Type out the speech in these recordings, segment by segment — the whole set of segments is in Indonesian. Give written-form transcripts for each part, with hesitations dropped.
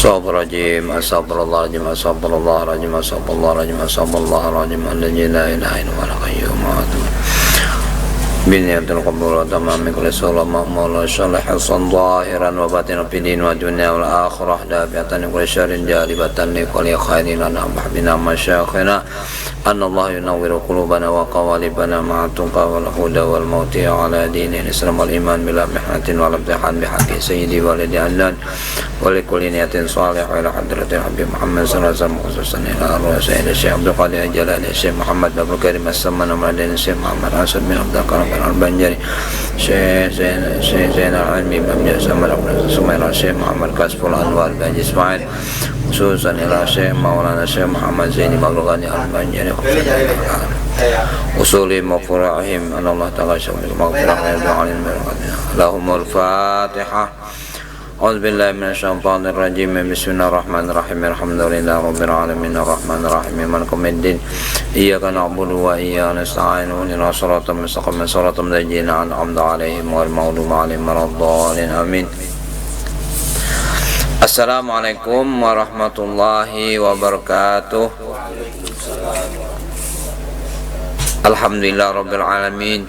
Astagfirullahaladzim, astagfirullahaladzim, astagfirullahaladzim, astagfirullahaladzim, astagfirullahaladzim, alladzi la ilaha illa huwal qayyum biniyatil qabul wa tamami kulli salam ma'mula shalih hasan zahiran wa batinan fid din wa dunya wal akhirah dafi'atan kulli syarrin jalibatan li kulli khairin lana mahbina masyayikhina anna Allah yunawwiru qulubana wa qawalibana ma'a tuqa wal huda wal mauti ala dinil islam wal iman bila mihnatin wal imtihan bihaqqi sayyidi walidi adnan wa li kulli niyatin salih ila hadratil habib Muhammad sallallahu alaihi wasallam khususan ila arwah sayyidi Syekh Abdul Qadir Jalali Syekh Muhammad Abdul Karim As-Samman Ramadhan Syekh Muhammad Asad bin Abdul Karim Al-Banjari Syekh Zainal Ilmi Bamja Samar Sumairah Syekh Muhammad Kasful Anwar Gaji Ismail khususan ila Syekh Maulana Syekh Muhammad Zaini Maulani Al-Banjari usuli mafurahim Allah ta'ala syabrik maghfirah ya bi'alim lahumul fatihah A'udzu billahi minasyaitonir rajim bismillahirrahmanirrahim alhamdulillahi rabbil alamin arrahmanir rahim maliki yaumiddin iyyaka na'budu wa iyyaka nasta'in ihdinas siratal mustaqim siratal ladzina an'amta 'alaihim ghairil maghdubi 'alaihim waladdallin amin. Assalamualaikum warahmatullahi wabarakatuh. Alhamdulillah rabbil alamin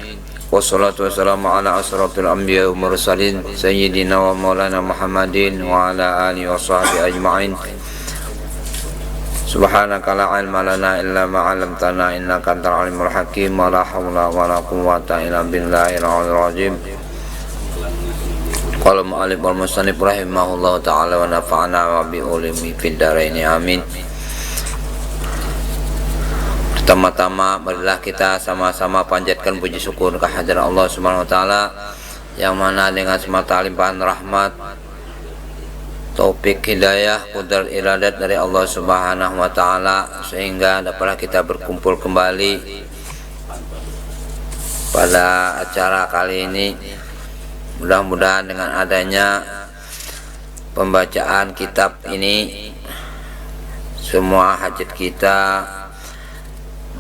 wassalatu wassalamu ala asrafil anbiya wa mursalin sayyidina wa maulana Muhammadin wa ala alihi wa sahbihi ajma'in. Subhanaka la ilma lana illa ma 'allamtana innaka antal alimul hakim wa la haula wa la quwwata illa billahil aliyyil azim. Qala mu'allif wal musannif rahimahullahu ta'ala wa nafa'ana wa bi ulumi fid dharain amin. Pertama-tama marilah kita sama-sama panjatkan puji syukur kehadirat Allah Subhanahu wa taala yang mana dengan semata limpahan rahmat, taufik hidayah, qudrat iradat dari Allah Subhanahu wa taala sehingga dapatlah kita berkumpul kembali pada acara kali ini. Mudah-mudahan dengan adanya pembacaan kitab ini semua hajat kita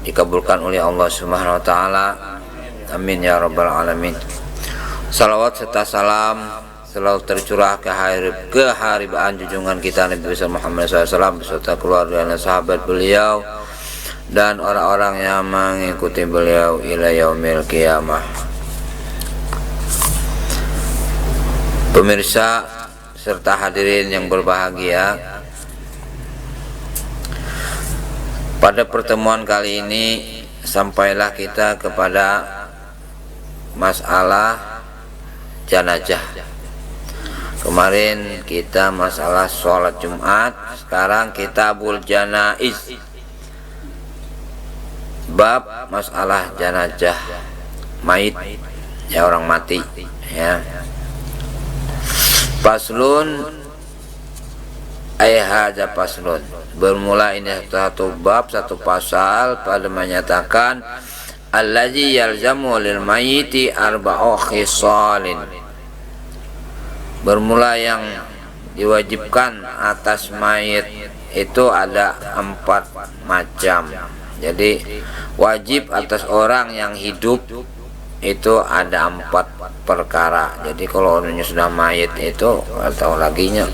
dikabulkan oleh Allah Subhanahu wa taala. Amin ya rabbal alamin. Salawat serta salam selalu tercurah ke haribaan junjungan kita Nabi besar Muhammad SAW beserta keluarga dan sahabat beliau dan orang-orang yang mengikuti beliau ila yaumil qiyamah. Pemirsa serta hadirin yang berbahagia, pada pertemuan kali ini sampailah kita kepada masalah jenazah. Kemarin kita masalah sholat Jumat, sekarang kitabul janaiz, bab masalah jenazah, mayit, ya orang mati, ya. Faslun hadza faslun, bermula ini satu bab, satu pasal pada menyatakan allazi yalzamu lil mayyiti arba'u khisalin, bermula yang diwajibkan atas mayit itu ada 4 macam. Jadi wajib atas orang yang hidup itu ada 4 perkara. Jadi kalau orangnya sudah mayit itu atau laginya,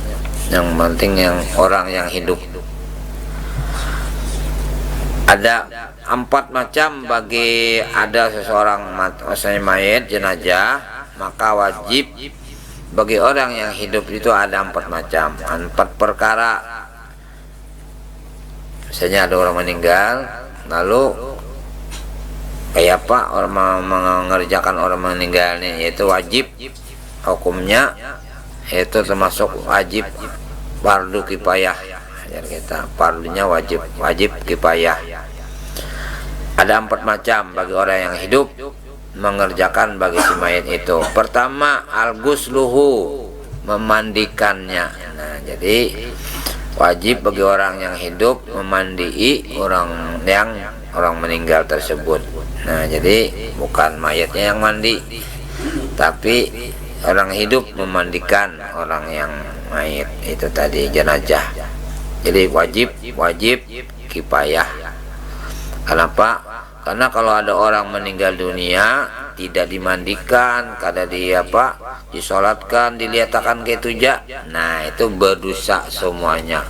yang penting yang orang yang hidup. Ada 4 macam bagi ada seseorang mayit jenazah, maka wajib bagi orang yang hidup itu ada 4 macam, 4 perkara. Misalnya ada orang meninggal, lalu kayak apa orang mengerjakan orang meninggal ini, yaitu wajib hukumnya, itu termasuk wajib fardu kifayah. Jadi kita fardunya wajib kifayah. Ada 4 macam bagi orang yang hidup mengerjakan bagi si mayit itu. Pertama, al-ghusluhu, memandikannya. Nah, jadi wajib bagi orang yang hidup memandii orang meninggal tersebut. Nah, jadi bukan mayatnya yang mandi, tapi orang hidup memandikan orang yang mayit itu tadi, jenazah. Jadi wajib kifayah. Kenapa? Karena kalau ada orang meninggal dunia tidak dimandikan, kada disolatkan, diliatakan gitu ja. Nah, itu berdosa semuanya.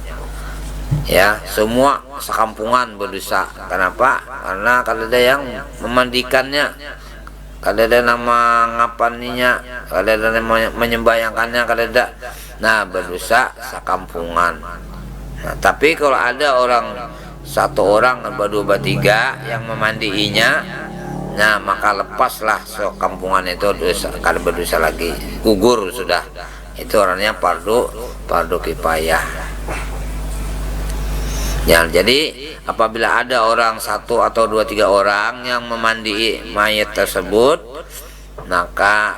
Ya, semua sekampungan berdosa. Kenapa? Karena kada ada yang memandikannya, kada ada nama ngapaninya, kada ada nama menyembayangkannya, kada ada. Nah, berdosa sekampungan. Nah, tapi kalau ada orang, satu orang, berdua, bertiga yang memandiinya, nah maka lepaslah sekampungan itu dosa, kada berdosa lagi, gugur sudah. Itu orangnya fardu kifayah. Ya, jadi apabila ada orang satu atau dua tiga orang yang memandi mayat tersebut, maka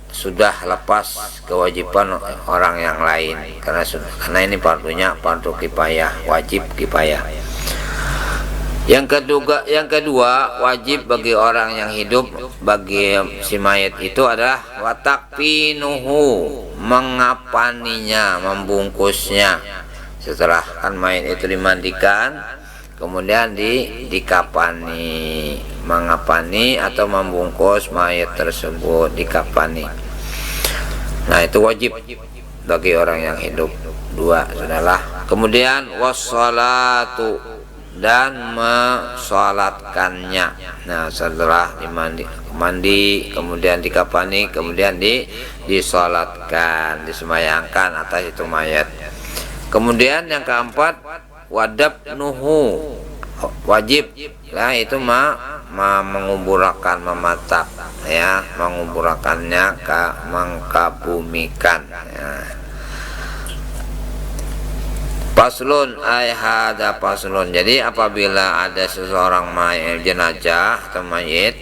sudah lepas kewajiban orang yang lain, karena ini fardu kifayah, wajib kifayah. Yang kedua wajib bagi orang yang hidup bagi si mayat itu adalah watakfinuhu, mengapaninya, membungkusnya. Setelah kan mayat itu dimandikan, kemudian dikapani, mengapani atau membungkus mayat tersebut, dikapani. Nah, itu wajib bagi orang yang hidup. Dua adalah kemudian wassalatu, dan mensolatkannya. Nah, setelah mandi, kemudian dikapani, kemudian disolatkan, disemayangkan atas itu mayat. Kemudian yang keempat wadab nuhu, wajib lah itu menguburakan, mematak, ya, menguburakannya, mengkabumikan, ya. Paslun ay hada paslun. Jadi apabila ada seseorang mayit, jenazah atau mayit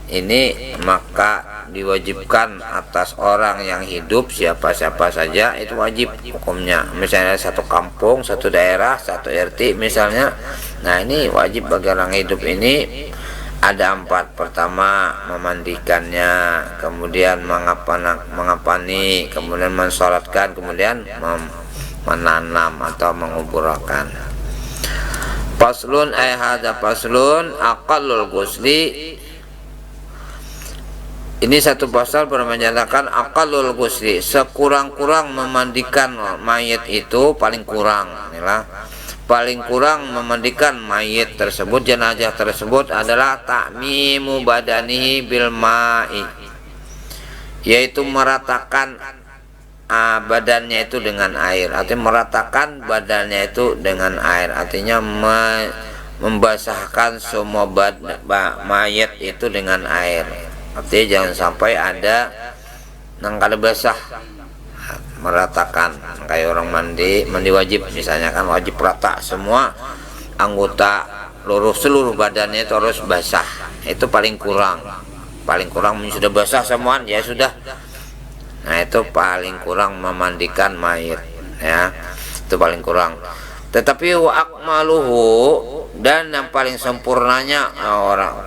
ini, maka diwajibkan atas orang yang hidup, siapa-siapa saja itu wajib hukumnya. Misalnya satu kampung, satu daerah, satu RT misalnya. Nah, ini wajib bagi orang hidup ini ada 4. Pertama, memandikannya, kemudian mengapani, kemudian mensolatkan, kemudian menanam atau menguburkan. Paslun ay hadza paslun aqallul ghusli. Ini satu pasal menyatakan aqallul ghusli, sekurang-kurang memandikan mayat itu, paling kurang. Inilah paling kurang memandikan mayat tersebut, jenazah tersebut adalah ta'mimu badanihi bil ma'i, yaitu meratakan badannya itu dengan air. Artinya meratakan badannya itu dengan air, artinya membasahkan semua mayat itu dengan air. Artinya jangan sampai ada yang kada basah, meratakan. Kayak orang mandi wajib misalnya kan, wajib rata semua anggota, seluruh badannya itu harus basah. Itu paling kurang sudah basah semua, ya sudah. Nah, itu paling kurang memandikan mayat, ya, itu paling kurang. Tetapi wa akmaluhu, dan yang paling sempurnanya orang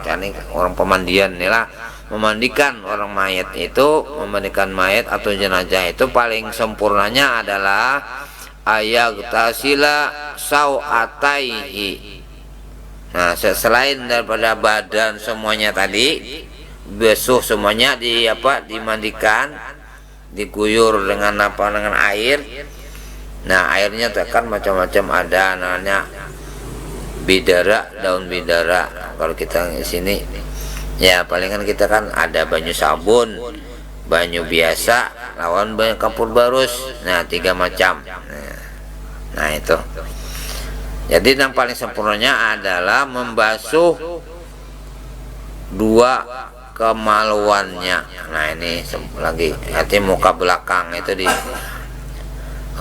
pemandian inilah, memandikan orang mayat itu, memandikan mayat atau jenazah itu paling sempurnanya adalah ayagtasila sawataihi. Nah, selain daripada badan semuanya tadi basuh semuanya, dimandikan, diguyur dengan air. Nah, airnya kan macam-macam, ada namanya bidara, daun bidara. Kalau kita di sini ya palingan kita kan ada banyu sabun, banyu biasa, lawan banyu kapur barus. Nah, 3 macam. Nah, itu. Jadi yang paling sempurnanya adalah membasuh 2 kemaluannya. Nah, ini lagi hati muka belakang itu di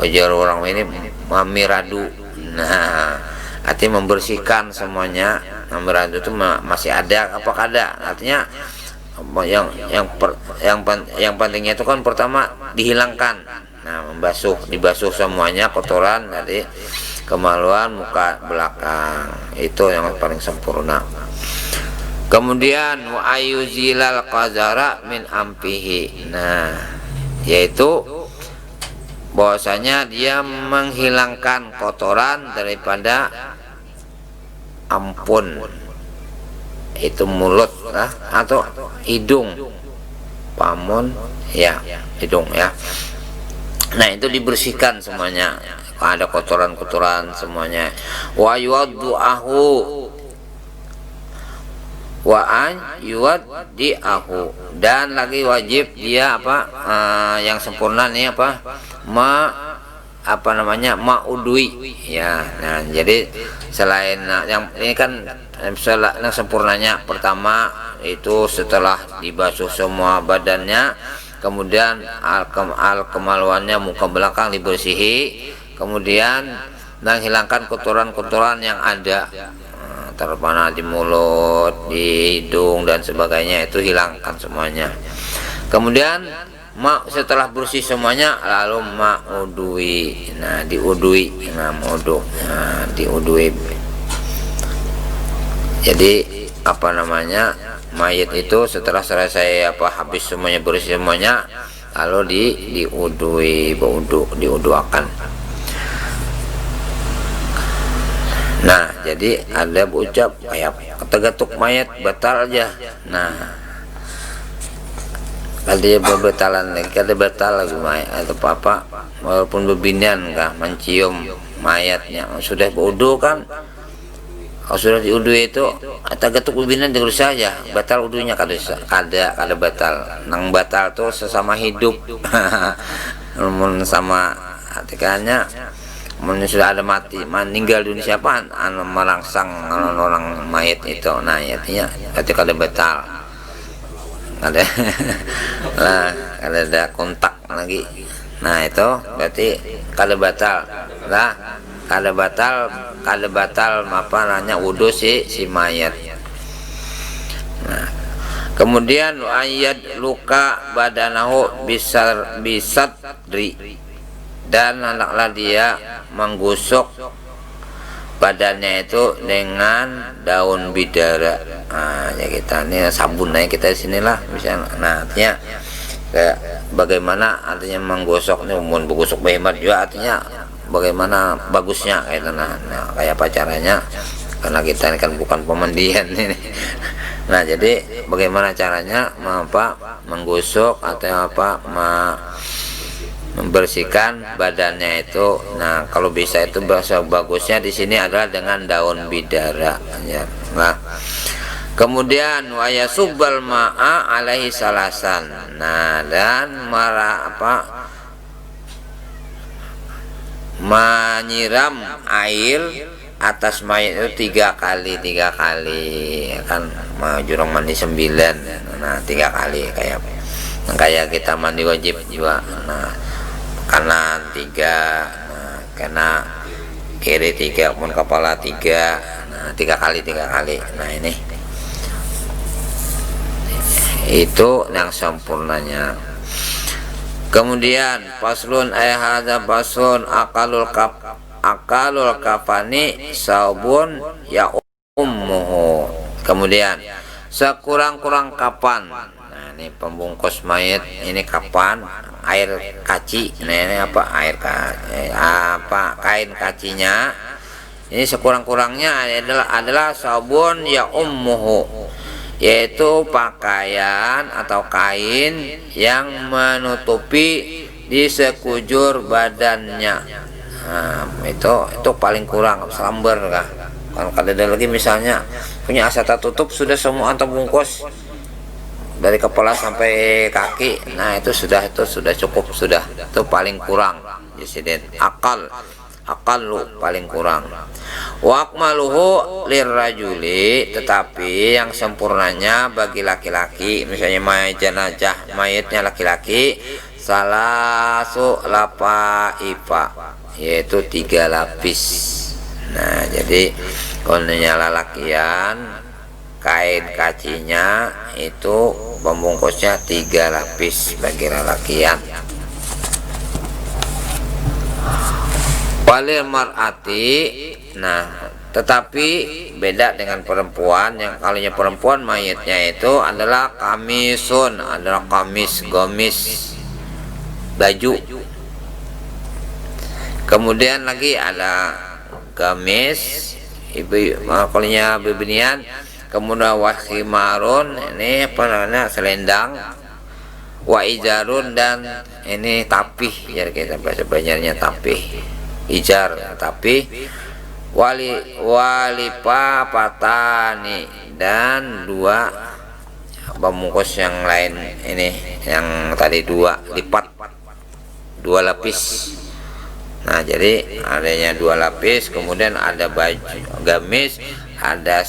ujar orang ini mamiradu. Nah, hati membersihkan semuanya. Mamiradu itu masih ada apa kada? Artinya yang pentingnya itu kan pertama dihilangkan. Nah, dibasuh semuanya kotoran dari kemaluan muka belakang. Itu yang paling sempurna. Kemudian wa ayuzilal qazara min ampihi. Nah, yaitu bahwasanya dia menghilangkan kotoran daripada ampun, itu mulut atau hidung, pamun ya, hidung ya. Nah itu dibersihkan semuanya, ada kotoran-kotoran semuanya. Wa yuwaddu'ahu wa an yuwaddi'ahu, dan lagi wajib dia yang sempurna nih ma'udui ya. Nah jadi selain yang ini kan yang sempurnanya pertama itu setelah dibasuh semua badannya, kemudian kemaluannya muka belakang dibersihi, kemudian menghilangkan kotoran-kotoran yang ada terpana di mulut, di hidung dan sebagainya, itu hilangkan semuanya. Kemudian setelah bersih semuanya lalu ma'udui, nah diudui, diudui. Jadi mayit itu setelah selesai habis semuanya, bersih semuanya, lalu diudui, diuduakan. Nah jadi ada ucap kayak ketegatuk mayat batal aja. Nah kalau dia berbetalan lagi, kada batal lagi mayat atau apa, walaupun bebinian kah mencium mayatnya sudah berwudu kan. Kalau sudah diudu itu tagatuk bebinian terus saja batal wudunya, kada batal. Nang batal tuh sesama hidup. Namun sama artikannya sudah ada mati meninggal dunia siapa merangsang orang mayat itu, nah artinya berarti kada batal, ada lah, ada kontak lagi, nah itu berarti kada batal lah, kada batal wudu si mayat. Nah kemudian ayat luka badanahu bisadri, dan hendaklah dia menggosok badannya itu dengan daun bidara. Nah ya kita ini sabun aja kita sinilah misalnya. Nah artinya kayak bagaimana artinya menggosok ini, umum menggosok behemat juga artinya bagaimana bagusnya kayak itu. Nah kayak apa caranya, karena kita ini kan bukan pemandian ini. Nah jadi bagaimana caranya menggosok atau membersihkan badannya itu. Nah kalau bisa itu bahasa bagusnya di sini adalah dengan daun bidara ya. Nah kemudian waya subbal ma'a alaihi salasan, nah dan menyiram air atas mayat itu 3 kali ya kan, jurang mandi 9, nah 3 kali kayak kita mandi wajib juga. Nah kanan 3, nah kena kiri 3, pun kepala 3, nah 3 kali. Nah ini itu yang sempurnanya. Kemudian faslun hadza faslun akalul kafani saubun ya ummuhu. Kemudian sekurang-kurang kapan, nah ini pembungkus mayat ini kapan, air kaci. Nah ini kain kacinya ini sekurang-kurangnya adalah sabun ya ummuhu, yaitu pakaian atau kain yang menutupi di sekujur badannya. Nah itu paling kurang selamber kah. Kalau ada lagi misalnya punya asa tutup sudah semua antar bungkus dari kepala sampai kaki, nah itu sudah cukup, itu paling kurang disini. Akal lu paling kurang. Wa akmaluhu lirrajuli, tetapi yang sempurnanya bagi laki-laki, misalnya jenazah mayatnya laki-laki, salasu lapaifa, yaitu 3 lapis. Nah jadi kalau lalakian kain kacinya itu pembungkusnya 3 lapis bagi lalakian. Walil mar'ati, nah tetapi beda dengan perempuan. Yang kalinya perempuan mayatnya itu adalah kamisun, adalah gamis baju. Kemudian lagi ada gamis, kalinya bebinian kemudian wa khimarun, ini apa namanya, selendang, wa ijarun, dan ini tapih, ya kita bahasa Banjarnya tapih, ijar tapih, walipa patani, dan dua pembungkus yang lain, ini yang tadi dua lipat, dua lapis. Nah, jadi adanya dua lapis, kemudian ada baju gamis, ada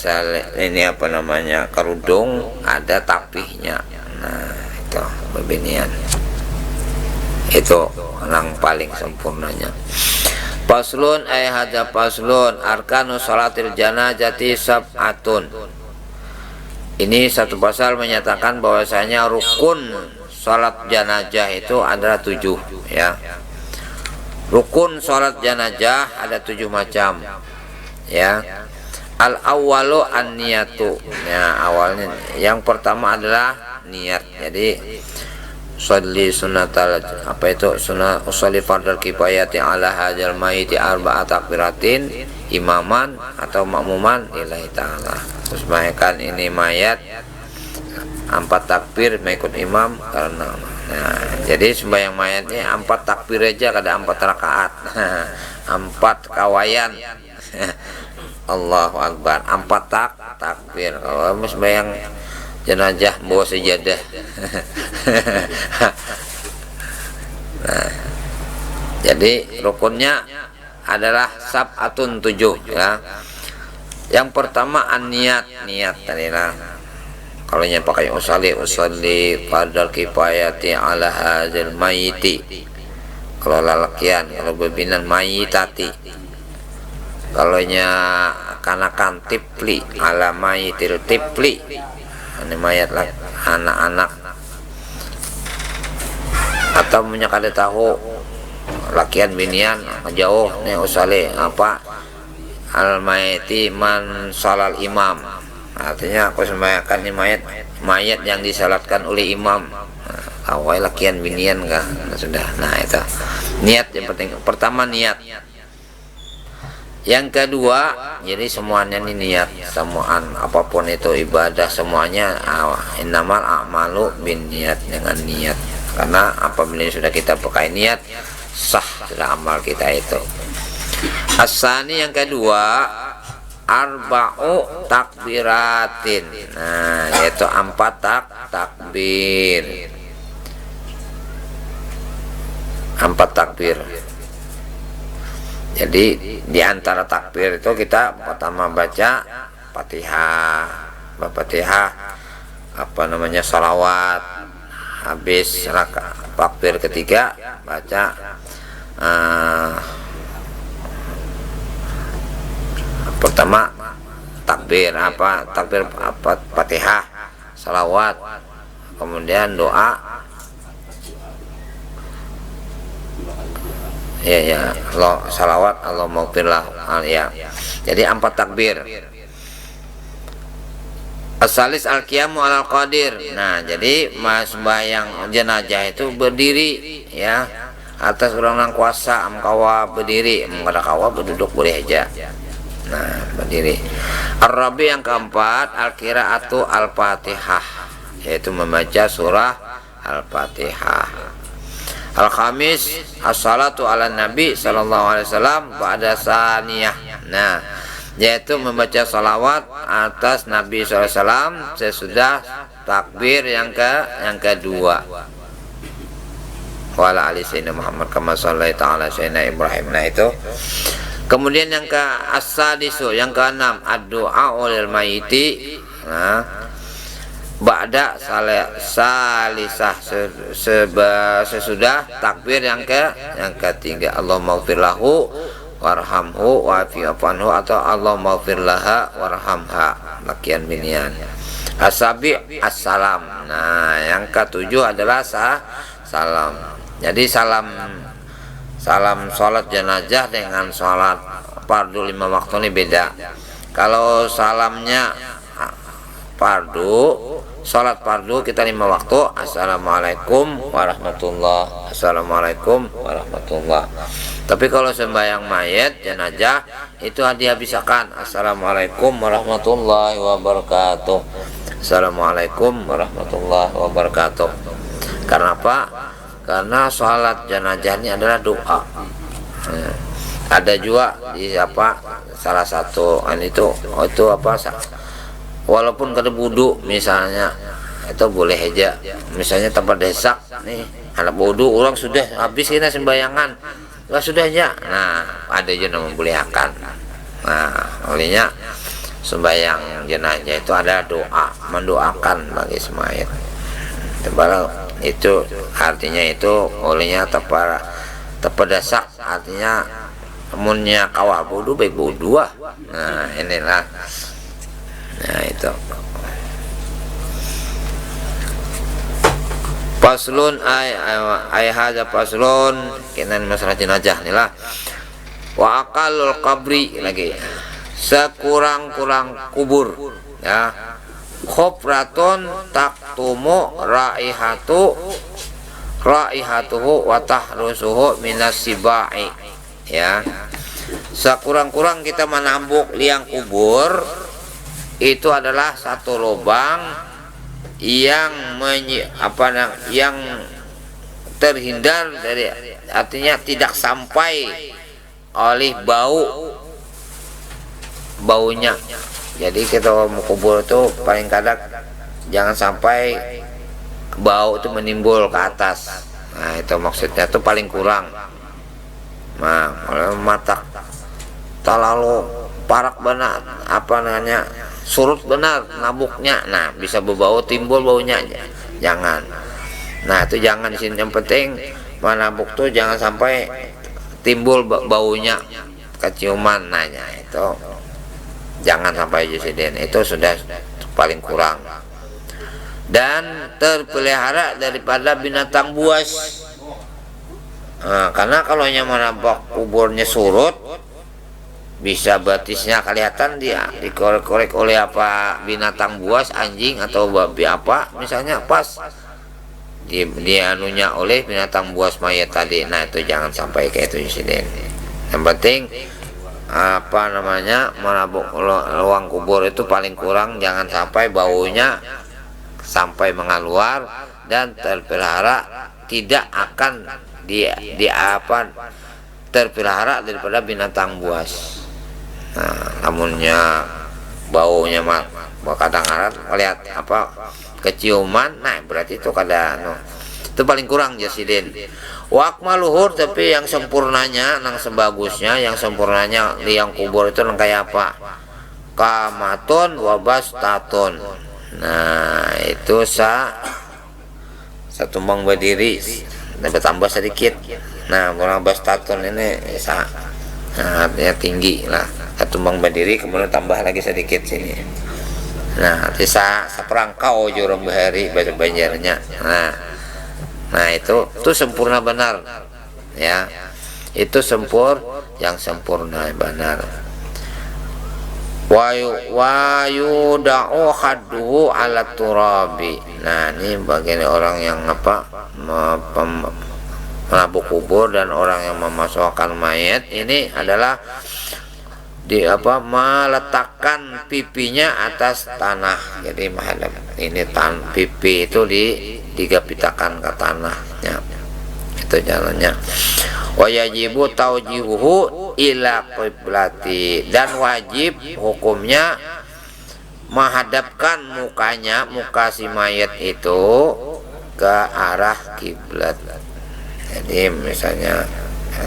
ini apa namanya, kerudung, ada tapihnya. Nah, itu bebinian. Itu yang paling sempurnanya. Faslun ay hadza faslun arkanu salatil janazati sab'atun. Ini satu pasal menyatakan bahwasanya rukun salat jenazah itu adalah 7, ya. Rukun salat jenazah ada 7 macam, ya. Al awwalu an-niyatu. Ya, awalnya yang pertama adalah niat. Jadi sholli sunnatal, apa itu, sunnah sholli fardal kifayati ala hadzal mayyiti arba'at takbiratin imaman atau makmuman lillahi ta'ala. Terus mainkan ini mayat 4 takbir mengikut imam karena, nah, jadi sembahyang mayatnya 4 takbir aja, kada 4 rakaat. 4 kawayan. Allahu Akbar, 4 takbir. Kalau sembahyang jenazah bawa sejadah. Nah, jadi rukunnya adalah sab'atun 7, ya. Yang pertama niat tadi lah. Kalau nya pakai usalli fardal kifayati ala hadzal mayyiti. Kalau lalakian, kalau bebinan mayyitati. Kalau nya kanakan tipli ala mayyitil tipli. Ini mayat lah, anak-anak. Atau punya kada tahu lakian binian jauh nih usalli apa al mayyiti man salal imam. Artinya aku sembahyangkan ini mayat yang disalatkan oleh imam. Awal lakian binian kah? Nah, sudah. Nah, itu niat yang penting. Pertama niat. Yang kedua, jadi semuanya ini niat, semuaan apapun itu ibadah semuanya innamal a'malu binniyat, dengan niat. Karena apabila sudah kita pakai niat, sah sudah amal kita itu. Asani yang kedua, arba'u takbiratin. Nah, yaitu 4 takbir. 4 takbir. Jadi di antara takbir itu kita pertama baca Fatihah, apa namanya, salawat. Habis takbir ketiga baca pertama takbir Fatihah, salawat, kemudian doa, ya Allah, salawat, Allah maghfirlah, ya. Jadi 4 takbir. Asalis al-qiyamu alal qadir. Nah, jadi sembahyang jenazah itu berdiri, ya, atas orang kuasa. Amkawa berdiri, kada kawa berduduk boleh aja. Nah, berdiri. Ar-rabi yang keempat, al-qiraatu al-fatihah, yaitu membaca surah al-fatihah. Al-khamis as-salatu ala nabi sallallahu alaihi wasallam ba'da saniyah. Nah, yaitu membaca salawat atas Nabi sallallahu alaihi wasallam sesudah takbir yang kedua. Wa ala ali sayyidina Muhammad kama shallaita ala sayyidina Ibrahim. Nah, itu. Kemudian yang ke-as-sadisu, yang ke-6, ad-du'a lil mayyiti. Nah, ba'da salisah, sesudah takbir yang ketiga, Allahumma ighfir lahu warhamhu wa'fi anhu, atau Allahumma ighfir laha warhamha, lakian binian. Asabi assalam. Nah, yang ketujuh adalah salam. Jadi salam sholat jenazah dengan sholat fardu 5 waktu ini beda. Kalau salamnya fardu, sholat fardu kita 5 waktu, assalamualaikum warahmatullah, assalamualaikum warahmatullah. Tapi kalau sembahyang mayat jenazah itu dihabiskan. Assalamualaikum warahmatullahi wabarakatuh. Assalamualaikum warahmatullahi wabarakatuh. Karena apa? Karena sholat jenazah ini adalah doa. Ada juga di salah satu itu walaupun kada wudu misalnya itu boleh aja. Misalnya tempat desak nih anak wudu, orang sudah habis kita sembayangan, sudah aja. Nah ada aja yang membolehkan. Nah olehnya sembayang jenazah itu ada doa, mendoakan bagi semayat. Itu artinya itu olehnya tepedasak, artinya temunnya kawal wudu baik wudu. Nah inilah, nah itu paslun ay hadza paslun kinan masalah jenazah inilah. Wa aqallul qabri lagi sekurang-kurang kubur ya, khofratun taktumu raihatuhu wa tahrusuhu minas sibai ya. Sekurang-kurang kita menambuk liang kubur itu adalah satu lubang yang yang terhindar dari, artinya tidak sampai oleh baunya. Jadi kita mau kubur itu paling kadang jangan sampai bau itu menimbul ke atas. Nah itu maksudnya itu paling kurang. Nah kalau mata terlalu parak benar surut benar nabuknya, nah bisa berbau, timbul baunya, jangan. Nah itu jangan di sini. Yang penting menabuk tuh jangan sampai timbul baunya, keciuman, nanya itu jangan sampai jusiden, itu sudah paling kurang. Dan terpelihara daripada binatang buas. Nah, karena kalau yang menabrak kuburnya surut, bisa batisnya kelihatan, dia dikorek-korek oleh binatang buas, anjing atau babi misalnya pas dia anunya oleh binatang buas mayat tadi. Nah itu jangan sampai kayak itu insiden. Yang penting menabuk ruang kubur itu paling kurang jangan sampai baunya sampai mengaluar, dan terpelihara tidak akan terpelihara daripada binatang buas. Nah, namunnya baunya kadang-kadang lihat keciuman, nah berarti itu itu paling kurang jasiden. Wa akmaluhur, tapi yang sempurnanya, nang sebagusnya, yang sempurnanya liang kubur itu nang kayak apa? Kamatun wa bastatun. Nah itu satu tumbang berdiri tambah sedikit. Nah kurang bastatun ini artinya tinggi lah, satu tumbang berdiri kemudian tambah lagi sedikit sini. Nah bisa seperangkau jurang bahari bahasa Banjarnya. Nah itu sempurna benar ya, itu yang sempurna benar. Wayu da'u khadduhu ala turabi. Nah ini bagian orang yang menabuk kubur dan orang yang memasukkan mayat ini adalah meletakkan pipinya atas tanah. Jadi menghadap ini pipi itu digapitakan ke tanahnya, itu jalannya. Wa yajibu taujihuhu ila qiblati, dan wajib hukumnya menghadapkan muka si mayat itu ke arah kiblat. Jadi misalnya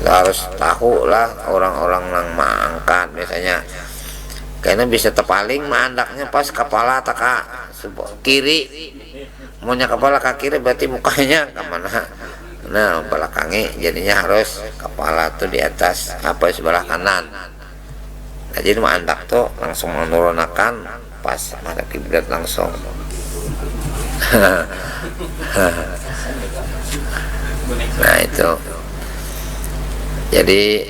harus tahu lah orang-orang yang mengangkat misalnya, karena bisa terpaling mandaknya pas kepala tak kiri, maunya kepala ke kiri berarti mukanya kemana? Nah belakangnya jadinya harus kepala tuh di atas sebelah kanan. Nah jadi mandak tuh langsung menurunkan pas ada kiblat langsung. Nah itu jadi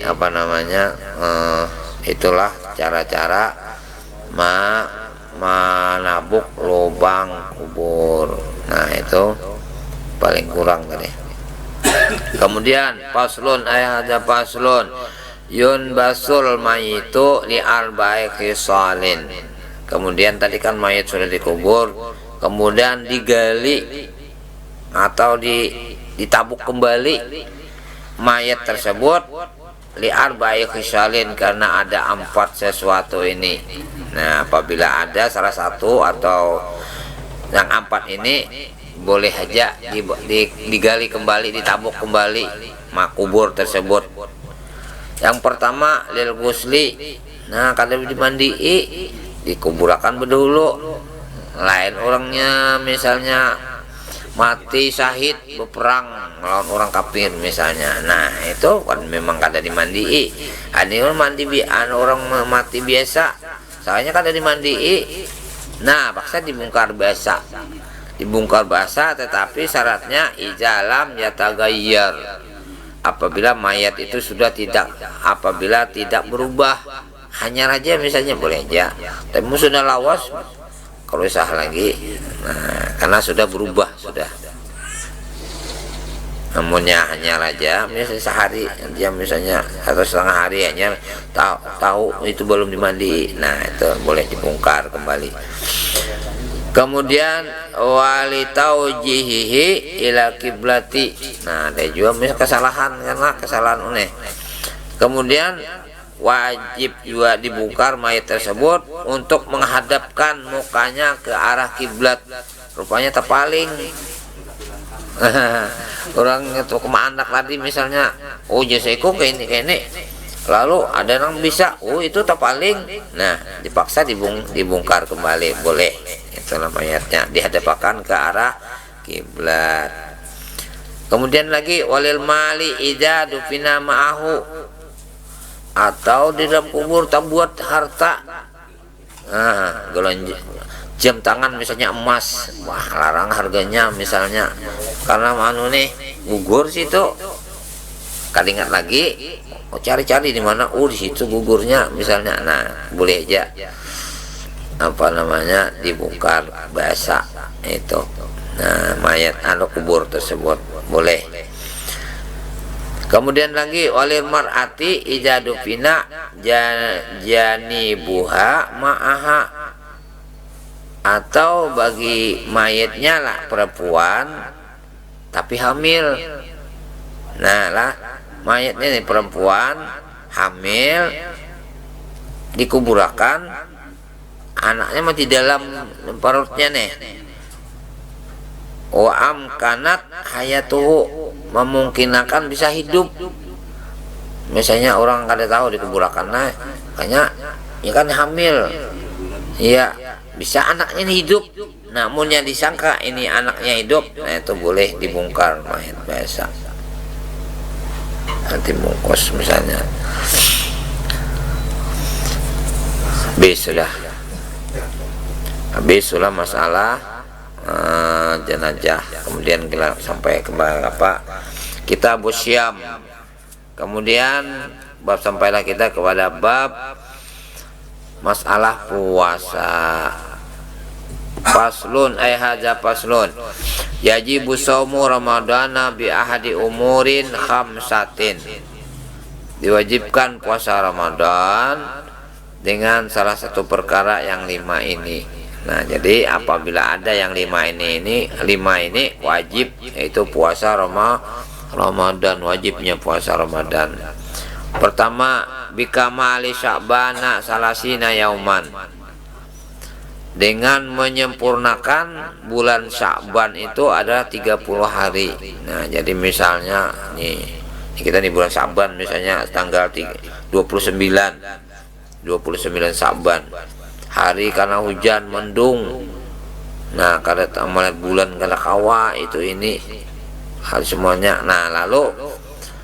itulah cara-cara menabuk lubang kubur. Nah itu paling kurang tadi. Kemudian paslun ada paslun Yunbasul mayitu li arba'i khisalin. Kemudian tadi kan mayat sudah dikubur, kemudian digali atau ditabuk kembali mayat tersebut li arba'i khisalin, karena ada 4 sesuatu ini. Nah, apabila ada salah satu atau yang 4 ini, boleh aja digali kembali, ditabuk kembali makubur tersebut. Yang pertama lil gusli. Nah, kalau dimandii dikuburakan berdulu. Lain orangnya misalnya mati syahid berperang melawan orang kafir misalnya, nah itu kan memang kada dimandii. Ada orang mandi orang mati biasa, soalnya kada dimandii. Nah, paksa dibongkar basah, tetapi syaratnya ijalam yatagayyar, apabila mayat itu sudah apabila tidak berubah, hanya raja misalnya boleh aja, tapi sudah lawas kalau sah lagi. Nah, karena sudah berubah sudah. Namunnya hanya raja misalnya sehari dia misalnya atau setengah hari hanya tahu itu belum dimandi, nah itu boleh dibongkar kembali. Kemudian wali taujihihi ila kiblati. Nah, ada juga misal kesalahan, karena kesalahan aneh. Kemudian wajib juga dibongkar mayat tersebut untuk menghadapkan mukanya ke arah kiblat. Rupanya terpaling. Orang itu kemana tadi misalnya, oh jasaiku kayak ini. Lalu ada yang bisa, oh itu terpaling. Nah, dipaksa dibongkar kembali, boleh. Itulah mayatnya dihadapkan ke arah kiblat. Kemudian lagi walil mali idza dufina ma'ahu, atau di dalam kubur tak buat harta. Nah, jam tangan misalnya emas, wah larang harganya misalnya, karena nih gugur situ. Kadingat lagi, cari-cari di mana, di situ gugurnya misalnya. Nah, boleh aja dibongkar basah itu. Nah, mayat kubur tersebut boleh. Kemudian lagi walir mar'ati ijadu fina janibuha ma'aha, atau bagi mayatnya lah perempuan tapi hamil. Nah lah, mayatnya nih perempuan hamil dikuburakan, anaknya masih dalam perutnya nih. Wa amkanat hayatuhu, memungkinkan bisa hidup. Misalnya orang kada tahu dikuburakan, nah kayaknya ya kan hamil, ya bisa anaknya hidup, namun yang disangka ini anaknya hidup, nah itu boleh dibongkar mayat biasa, nanti bungkus misalnya. Habis sudah masalah jenazah. Kemudian kita sampai ke kita busyam. Kemudian sampailah kita kepada bab masalah puasa. Faslun hadza faslun yajibu shaumu ramadana bi ahadi umurin khamsatin. Diwajibkan puasa Ramadan dengan salah satu perkara yang 5 ini. Nah, jadi apabila ada yang 5 ini wajib, yaitu puasa Ramadan, wajibnya puasa Ramadan. Pertama, bikamali sya'bana salasina yauman, dengan menyempurnakan bulan Sya'ban itu adalah 30 hari. Nah, jadi misalnya nih kita di bulan Sya'ban misalnya tanggal 29 Sya'ban, hari karena hujan mendung. Nah, kada amalan bulan kada kawa itu ini hal semuanya. Nah, lalu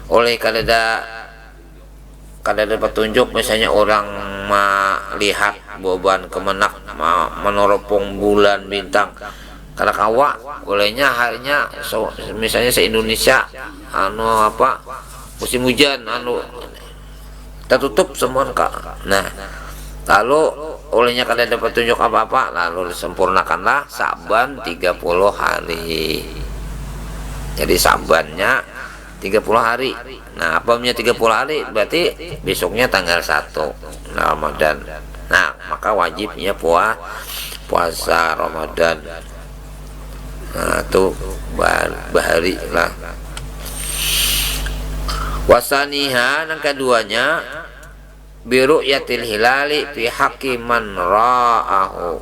oleh kada ada petunjuk, misalnya orang melihat beban kemenak meneropong bulan bintang kada kawa, olehnya harinya misalnya se-Indonesia musim hujan tertutup semua Kak. Nah, lalu olehnya kada ada petunjuk apa-apa, lalu disempurnakanlah Sya'ban 30 hari. Jadi Sya'bannya 30 hari. Nah, apabila 30 hari berarti besoknya tanggal 1 Ramadan. Nah, maka wajibnya puasa Ramadan. Nah, itu bahari lah. Wasaniha, yang keduanya biru yatil hilali fi haqqi man ra'ahu.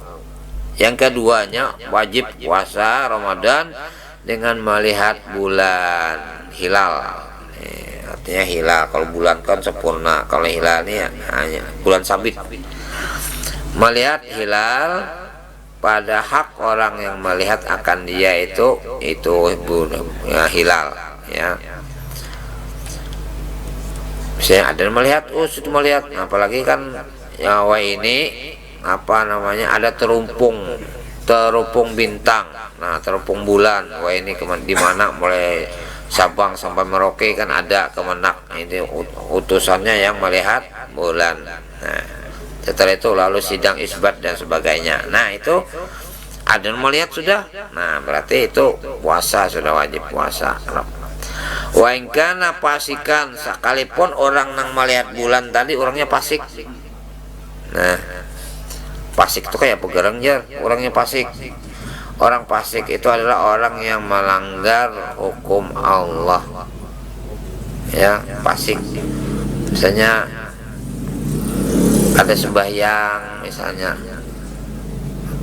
Yang keduanya wajib puasa Ramadan dengan melihat bulan hilal. Artinya hilal, kalau bulan kan sempurna, kalau hilal ini hanya bulan sabit. Melihat hilal pada hak orang yang melihat akan dia itu ya, hilal ya. Misalnya ada yang melihat, itu melihat, apalagi kan ya ini apa namanya, ada terupung bintang, nah terupung bulan, ini di mana mulai Sabang sampai Merauke kan ada Kemenak, ini utusannya yang melihat bulan. Nah, setelah itu lalu sidang isbat dan sebagainya. Nah, itu ada yang melihat sudah, nah berarti itu puasa, sudah wajib puasa. Wa in kana fasikan, sekalipun orang yang melihat bulan tadi orangnya fasik. Nah, fasik itu kayak pegarang jar, orangnya fasik. Orang fasik itu adalah orang yang melanggar hukum Allah. Ya, fasik. Misalnya ada sembahyang misalnya,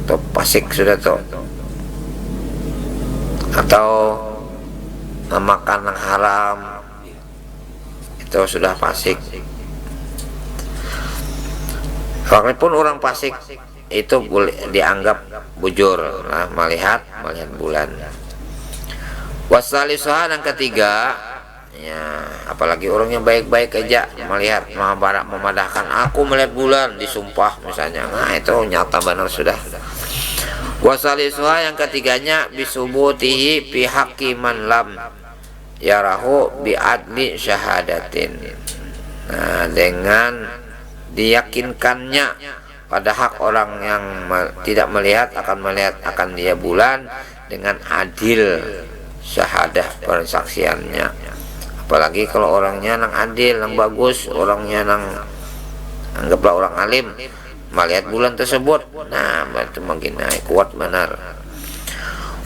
atau fasik sudah tuh, atau makan yang haram, itu sudah fasik. Walaupun orang fasik itu boleh dianggap bujur lah, melihat bulan. Wasalisuha, yang ketiga ya, apalagi orangnya baik-baik aja melihat memadahkan, aku melihat bulan, disumpah misalnya, nah itu nyata benar sudah. Wasalisuha, yang ketiganya bisubutihi fi haqqi man lam yarahu bi adli syahadatin. Nah, dengan diyakinkannya pada hak orang yang tidak melihat akan dia bulan dengan adil syahadah persaksiannya. Apalagi kalau orangnya nang adil, nang bagus, orangnya nang anggaplah orang alim, melihat bulan tersebut, nah itu makin naik kuat benar.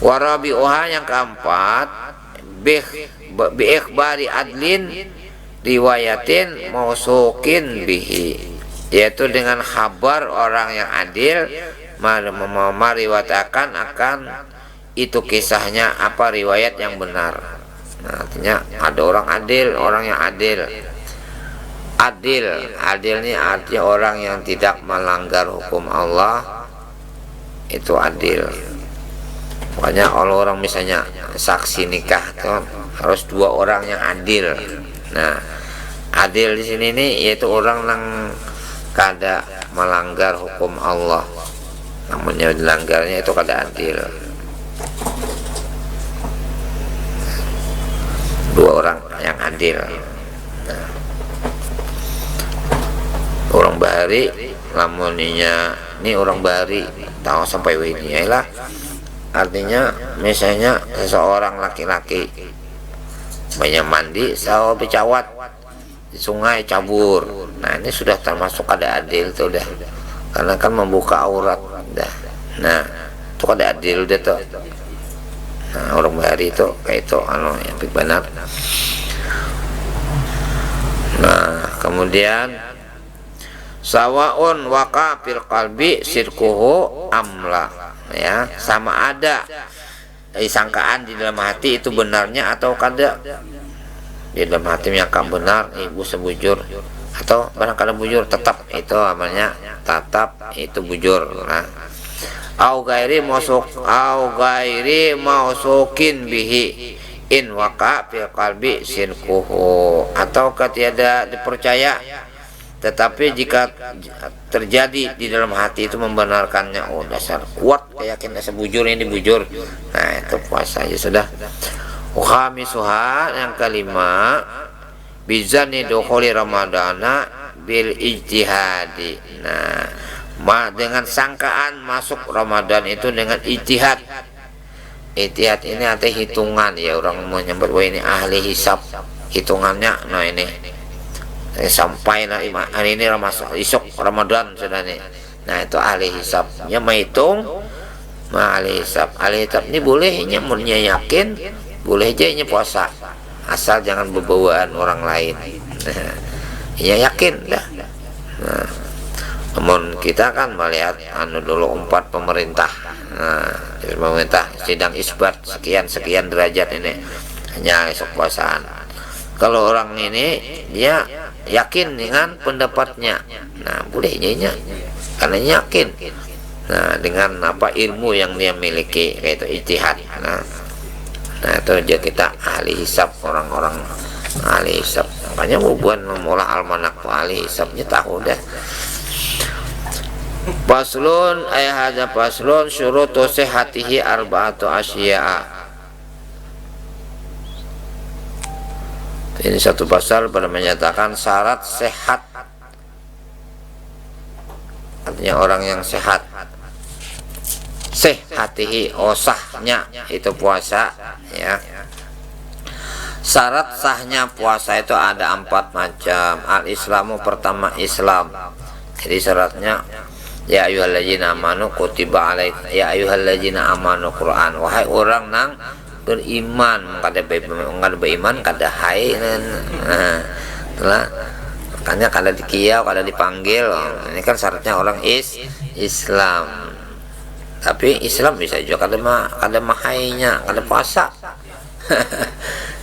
Warabi'uha, yang keempat bi ikhbari adlin riwayatin mausukin bihi, yaitu dengan kabar orang yang adil meriwayatkan akan itu kisahnya apa riwayat yang benar. Nah, artinya ada orang adil, orang yang adil ini artinya orang yang tidak melanggar hukum Allah, itu adil. Pokoknya kalau orang misalnya saksi nikah tuh harus 2 orang yang adil. Nah, adil di sini nih yaitu orang yang kada melanggar hukum Allah, namun yang dilanggarnya itu kada adil. 2 orang yang adil. Nah, orang bahari lamuninya ini orang bahari tahu sampai ini lah, artinya misalnya seseorang laki-laki banyak mandi sawo bicawat di sungai cabur, nah ini sudah termasuk kada adil tuh udah, karena kan membuka aurat dah. Nah itu kada adil udah tuh. Nah, orang bahari itu kayak itu yang benar. Nah, kemudian sawaun waqa fil qalbi sirkuhu amla, ya, sama ada sangkaan di dalam hati itu benarnya atau kada. Di dalam hati menyangka benar, ibu sebujur, atau barangkali bujur, tetap itu amalnya tetap itu bujur. Nah, au gairi mausukin bihi in waqa fil qalbi sirkuhu, atau tiada dipercaya tetapi jika terjadi di dalam hati itu membenarkannya, oh dasar kuat yakin dasar bujur ini bujur, nah itu puasa aja sudah. Khamisuha, yang kelima bizani dukhuli ramadana bil ijtihadi. Nah, dengan sangkaan masuk Ramadan itu dengan ijtihad. Ijtihad ini ada hitungan, ya orang menyebut wah ini ahli hisab hitungannya. Nah ini sampai lah hari ini masuk isok Ramadan sudah nih. Nah itu ahli hisabnya menghitung. Ahli hisab ini bolehnya murnya yakin, boleh aja ini puasa asal jangan berbawaan orang lain. Ya yakin dah. Nah, namun kita kan melihat dulu 4 pemerintah. Nah, pemerintah sidang isbat sekian derajat ini hanya esok puasaan. Kalau orang ini dia yakin dengan pendapatnya, nah bolehnya karena yakin. Nah dengan apa ilmu yang dia miliki yaitu ijtihad. Nah itu aja kita ahli hisab, orang-orang ahli hisab. Makanya bukan memulai almanak ahli hisabnya tahu dah. Faslun hadza faslun syurutu sihhatihi arba'atu asya'a. Ini satu pasal pada menyatakan syarat sehat, artinya orang yang sehat. Sihhatihi sahnya itu puasa ya. Syarat sahnya puasa itu ada 4 macam. Al-Islamu pertama Islam. Jadi syaratnya ya ayyuhalladzina amanu kutiba alaikum ya ayyuhalladzina amanu Quran, wahai orang nang beriman, kada beriman kada hai. Nah, makanya kada dikiyau, kada dipanggil. Ini kan syaratnya orang Islam. Tapi Islam bisa juga kada mahainya, kada puasa.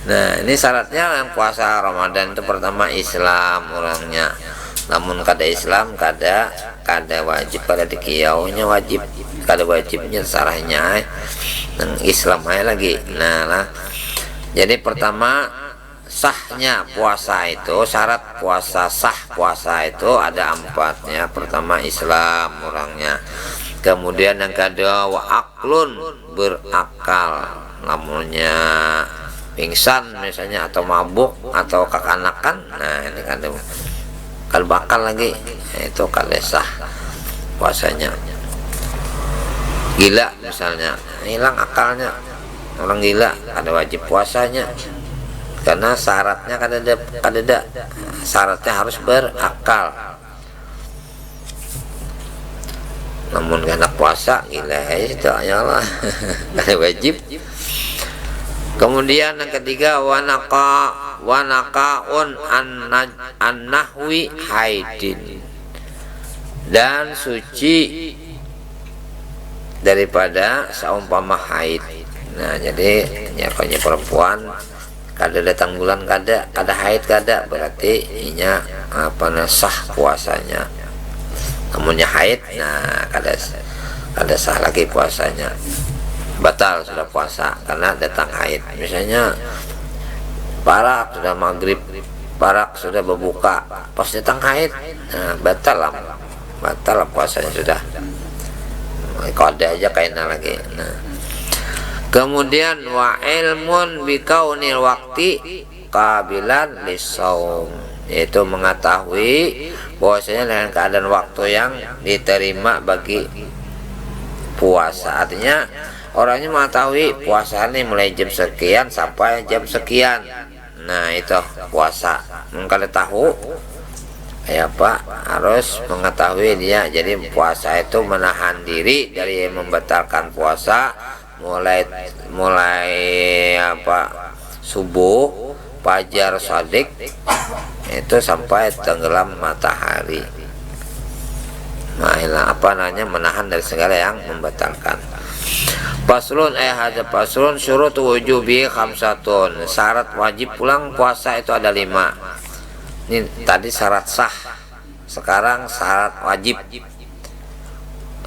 Nah, ini syaratnya yang puasa Ramadan itu pertama Islam orangnya. Namun kada Islam kada wajib, kada dikiyaunya wajib, kada wajibnya sarahnya yang Islam aja lagi. Nah, jadi pertama sahnya puasa itu, syarat puasa sah puasa itu ada 4 ya. Pertama Islam orangnya. Kemudian yang kedua wa aklun, berakal. Namanya pingsan misalnya atau mabuk atau kekanakan. Nah ini kan bakal lagi. Nah, itu kada sah puasanya. Gila misalnya, hilang akalnya, orang gila kada wajib puasanya karena syaratnya kada syaratnya harus berakal. Namun karena puasa gila itu ayalah kada wajib. Kemudian yang ketiga wanaqaun an-nahwi haidin, dan suci daripada saumpama haid. Nah jadi ya kalau perempuan kada datang bulan kada haid kada, berarti inya sah puasanya. Namunnya haid, nah kada sah lagi puasanya, batal sudah puasa karena datang haid. Misalnya parak sudah maghrib, parak sudah berbuka, pas datang haid, nah batal lah puasanya sudah. Kada aja kaina lagi. Nah kemudian wa ilmun bikaunil waqti qabilan lisaum, yaitu mengetahui bahwasanya dengan keadaan waktu yang diterima bagi puasa. Artinya orangnya mengetahui puasa ini mulai jam sekian sampai jam sekian. Nah itu puasa. Kalau tahu ya Pak harus mengetahui dia. Jadi puasa itu menahan diri dari membatalkan puasa mulai subuh, fajar shadiq itu sampai tenggelam matahari. Nah, menahan dari segala yang membatalkan. Faslun hadza faslun syurutu wujubi khamsatun. Syarat wajib pulang puasa itu ada 5. Ini tadi syarat sah. Sekarang syarat wajib.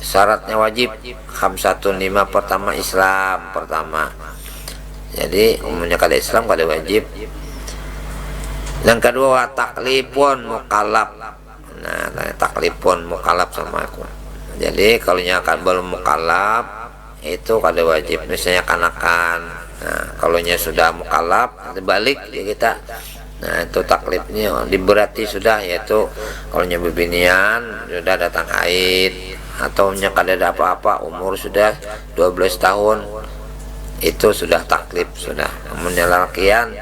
Syaratnya wajib khamsatun 5. Pertama Islam pertama. Jadi umumnya kada Islam kada wajib. Yang kedua taklifun mukallaf. Nah, taklifun mukallaf sama aku. Jadi kalau nyakan belum mukallaf itu kada wajib. Misalnya kanakan. Nah, kalau sudah mukallaf balik ya kita. Nah, itu taklifnya diberati sudah, yaitu kalau bebinian sudah datang haid atau kada ada apa-apa, umur sudah 12 tahun. itu sudah taklif, sudah menyalakian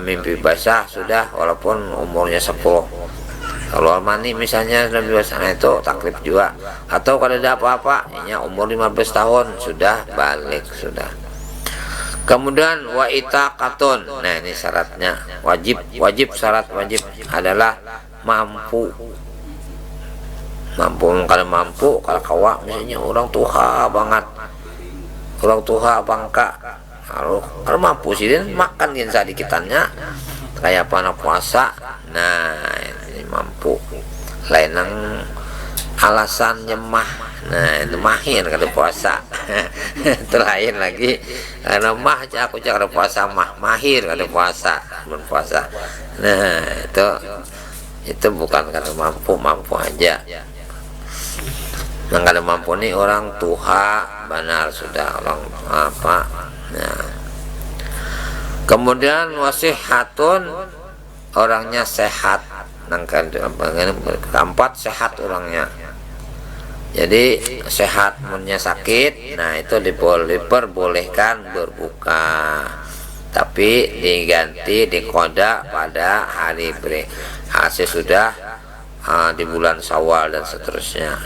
mimpi basah sudah, walaupun umurnya 10. Kalau mani misalnya 19 tahun itu taklif juga. Atau kalau ada apa-apa ya umur 15 tahun sudah balik sudah. Kemudian wa itaqatun. Nah ini syaratnya wajib syarat wajib adalah mampu. Kalau mampu, kalau kawa misalnya orang tua banget, orang tua bangka, kalau mampu sih makan yang sadikitannya kayak anak puasa. Nah ini mampu, lain nang alasan nyemah. Nah itu mahir kalau puasa. Itu lain lagi, karena aku cara puasa mahir kalau puasa berpuasa. Nah itu bukan karena mampu aja. Yang kada mampu nih orang tua benar sudah orang apa. Nah kemudian wasihatun, orangnya sehat. Keempat sehat orangnya, jadi sehat, punya sakit. Nah itu diperbolehkan berbuka, tapi diganti dikoda pada hari hasil sudah di bulan Syawal dan seterusnya.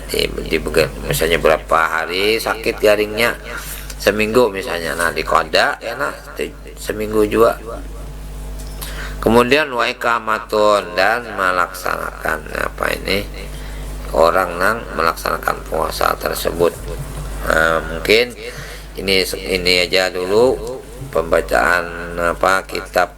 Misalnya berapa hari sakit garingnya, seminggu misalnya, nah dikoda ya nah seminggu juga. Kemudian wa ikamatun, dan melaksanakan apa ini orang nang melaksanakan puasa tersebut. Nah, mungkin ini aja dulu pembacaan apa kitab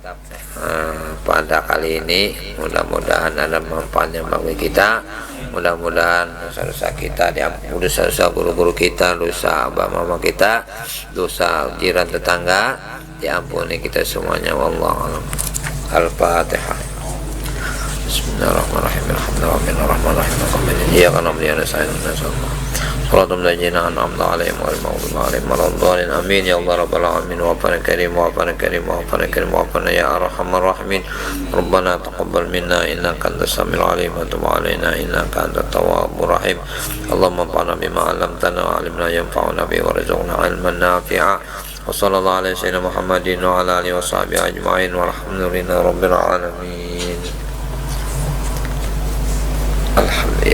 pada kali ini. Mudah-mudahan ada manfaatnya bagi kita. Mudah-mudahan dosa-dosa kita diampuni, dosa-dosa guru-guru kita, dosa abah mama kita, dosa jiran tetangga diampuni kita semuanya. Wallahu a'lam. Al-Fatihah. Bismillahirrahmanirrahim. Alhamdulillahirrahmanirrahim. Iyyaka na'budu wa iyyaka nasta'in. Salatul ladzina an'amta 'alaihim ghairil maghdubi 'alaihim waladdallin. Amin ya Allah rabbal alamin. Wa fana karim wa fana karim wa fana karim wa fana ya arhamar rahimin. Rabbana taqabbal minna innaka antas samiul alim wa tub 'alaina innaka antat tawwabur rahim. Allahumma anfa'na bima 'allamtana wa 'allimna yanfa'una bihi warzuqna 'ilman nafi'a. Wa sallallahu alaihi sayyidina Muhammadin wa ala alihi wa sahbihi ajma'in walhamdulillahi rabbil alamin. Alhamdulillah.